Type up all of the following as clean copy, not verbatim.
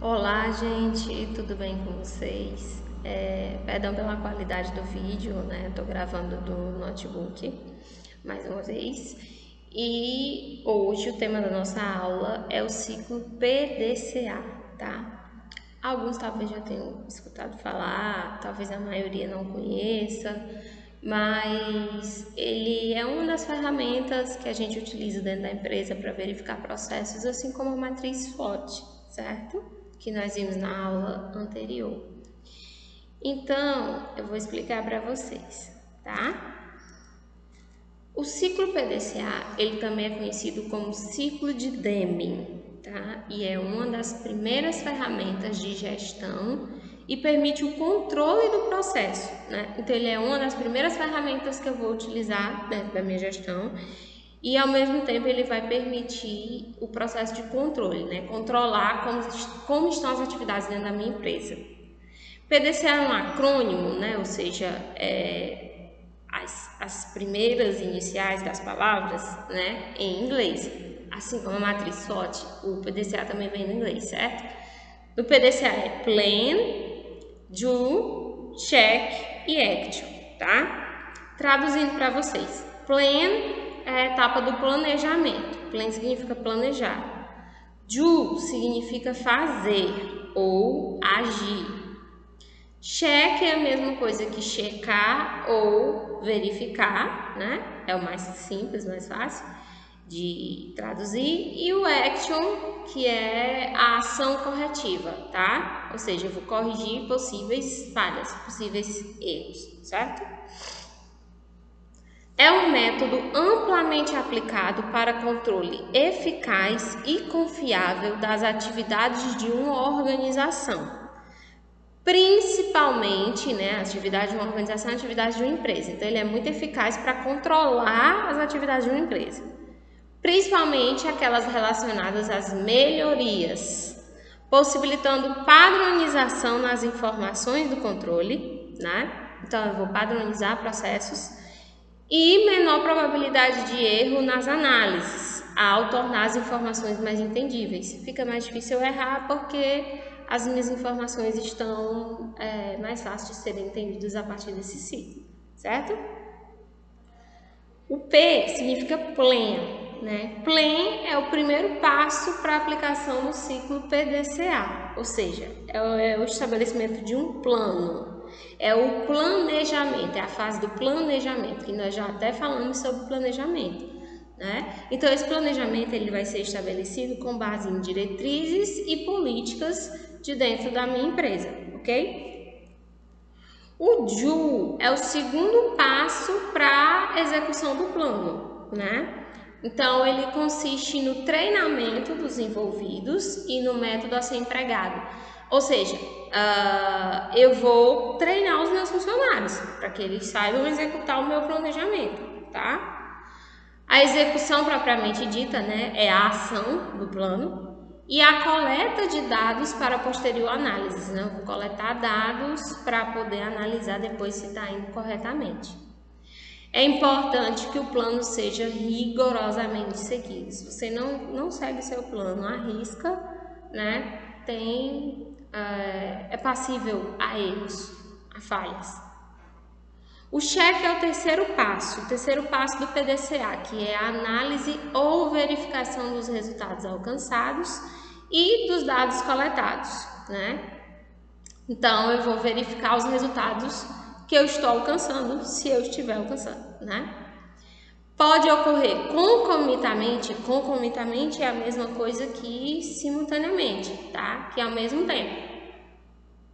Olá, gente, tudo bem com vocês? Perdão pela qualidade do vídeo, né? Estou gravando do notebook mais uma vez. E hoje o tema da nossa aula é o ciclo PDCA, tá? Alguns talvez já tenham escutado falar, talvez a maioria não conheça, mas ele é uma das ferramentas que a gente utiliza dentro da empresa para verificar processos, assim como a matriz SWOT, certo? Que nós vimos na aula anterior. Então, eu vou explicar para vocês, tá? O ciclo PDCA, ele também é conhecido como ciclo de Deming, tá? E é uma das primeiras ferramentas de gestão e permite o controle do processo, né? Então, ele é uma das primeiras ferramentas que eu vou utilizar dentro da minha gestão e, ao mesmo tempo, ele vai permitir o processo de controle, né? Controlar como estão as atividades dentro da minha empresa. PDCA é um acrônimo, né? Ou seja, as primeiras iniciais das palavras, né, em inglês. Assim como a matriz SWOT, o PDCA também vem no inglês, certo? No PDCA é Plan, Do, Check e Action, tá? Traduzindo para vocês. Plan é a etapa do planejamento. Plan significa planejar. Do significa fazer ou agir. Check é a mesma coisa que checar ou verificar, né? É o mais simples, mais fácil de traduzir. E o action, que é a ação corretiva, tá? Ou seja, eu vou corrigir possíveis falhas, possíveis erros, certo? É um método amplamente aplicado para controle eficaz e confiável das atividades de uma organização. Principalmente, né, a atividade de uma organização é a atividade de uma empresa. Então, ele é muito eficaz para controlar as atividades de uma empresa. Principalmente aquelas relacionadas às melhorias, possibilitando padronização nas informações do controle, né? Então, eu vou padronizar processos e menor probabilidade de erro nas análises, ao tornar as informações mais entendíveis. Fica mais difícil eu errar porque as minhas informações estão mais fáceis de serem entendidas a partir desse ciclo, certo? O P significa plan, né? Plan é o primeiro passo para a aplicação do ciclo PDCA, ou seja, é o estabelecimento de um plano. É o planejamento, é a fase do planejamento, que nós já até falamos sobre planejamento, né? Então, esse planejamento ele vai ser estabelecido com base em diretrizes e políticas de dentro da minha empresa, ok? O DO é o segundo passo para a execução do plano, né? Então, ele consiste no treinamento dos envolvidos e no método a ser empregado. Ou seja, eu vou treinar os meus funcionários para que eles saibam executar o meu planejamento, tá? A execução propriamente dita, né, é a ação do plano e a coleta de dados para posterior análise, né? Eu vou coletar dados para poder analisar depois se está indo corretamente. É importante que o plano seja rigorosamente seguido. Se você não segue seu plano à risca, né, é passível a erros, a falhas. O check é o terceiro passo do PDCA, que é a análise ou verificação dos resultados alcançados e dos dados coletados, né? Então, eu vou verificar os resultados que eu estou alcançando, se eu estiver alcançando, né? Pode ocorrer concomitamente é a mesma coisa que simultaneamente, tá? Que é ao mesmo tempo.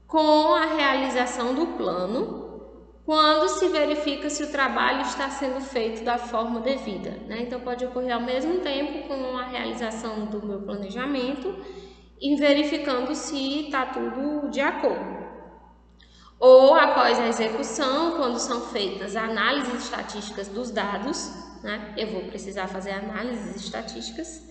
Com a realização do plano, quando se verifica se o trabalho está sendo feito da forma devida, né? Então, pode ocorrer ao mesmo tempo com a realização do meu planejamento e verificando se está tudo de acordo. Ou após a execução, quando são feitas análises estatísticas dos dados, né? Eu vou precisar fazer análises estatísticas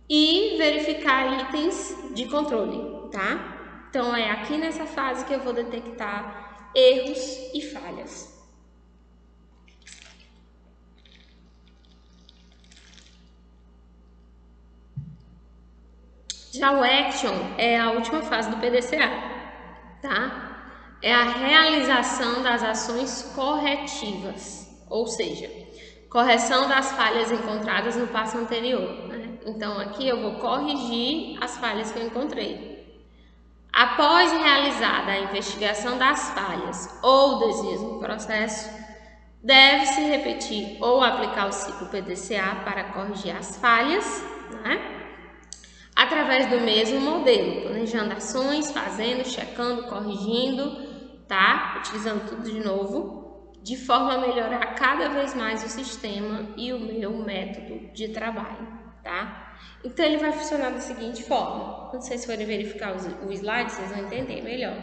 e verificar itens de controle, tá? Então, é aqui nessa fase que eu vou detectar erros e falhas. Já o action é a última fase do PDCA, tá? É a realização das ações corretivas, ou seja, correção das falhas encontradas no passo anterior, né? Então aqui eu vou corrigir as falhas que eu encontrei. Após realizada a investigação das falhas ou desvios no processo, deve-se repetir ou aplicar o ciclo PDCA para corrigir as falhas, né? Através do mesmo modelo, planejando ações, fazendo, checando, corrigindo, tá? Utilizando tudo de novo, de forma a melhorar cada vez mais o sistema e o meu método de trabalho, tá? Então ele vai funcionar da seguinte forma. Quando vocês forem verificar o slide, vocês vão entender melhor,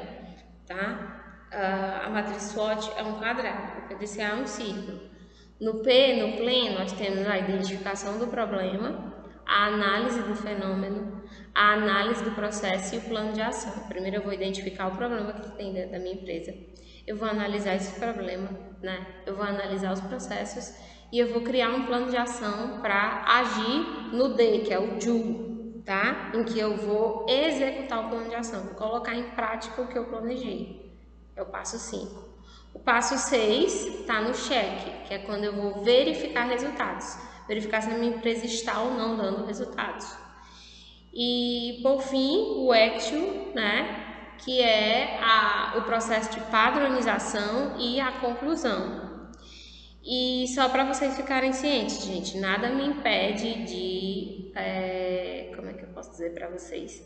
tá? A matriz SWOT é um quadrado, o PDCA é um círculo. No PLAN, nós temos a identificação do problema, a análise do fenômeno, a análise do processo e o plano de ação. Primeiro eu vou identificar o problema que tem dentro da minha empresa. Eu vou analisar esse problema, né? Eu vou analisar os processos e eu vou criar um plano de ação para agir no D, que é o DO, tá? Em que eu vou executar o plano de ação, vou colocar em prática o que eu planejei. É o passo 5. O passo 6 está no cheque, que é quando eu vou verificar resultados. Verificar se a minha empresa está ou não dando resultados. E, por fim, o action, né, que é o processo de padronização e a conclusão. E só para vocês ficarem cientes, gente, nada me impede de, como é que eu posso dizer para vocês?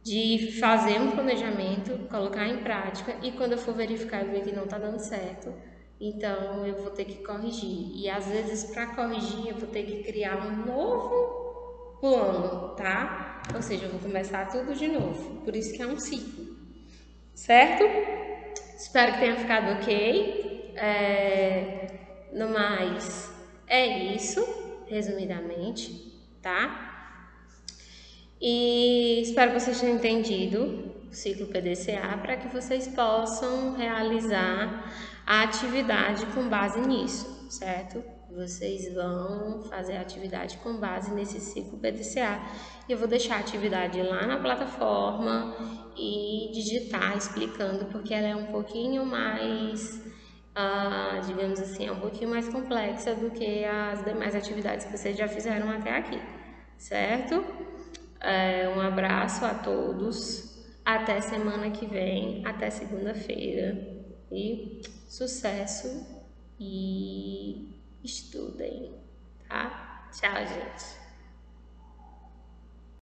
De fazer um planejamento, colocar em prática e quando eu for verificar e ver que não está dando certo, então eu vou ter que corrigir. E às vezes para corrigir eu vou ter que criar um novo plano, tá? Ou seja, eu vou começar tudo de novo. Por isso que é um ciclo, certo? Espero que tenha ficado ok. No mais, é isso, resumidamente, tá? E espero que vocês tenham entendido o ciclo PDCA para que vocês possam realizar a atividade com base nisso, certo? Vocês vão fazer a atividade com base nesse ciclo PDCA. Eu vou deixar a atividade lá na plataforma e digitar explicando, porque ela é um pouquinho mais, digamos assim, é um pouquinho mais complexa do que as demais atividades que vocês já fizeram até aqui, certo? Um abraço a todos, até semana que vem, até segunda-feira e sucesso e estudem, tá? Tchau, gente!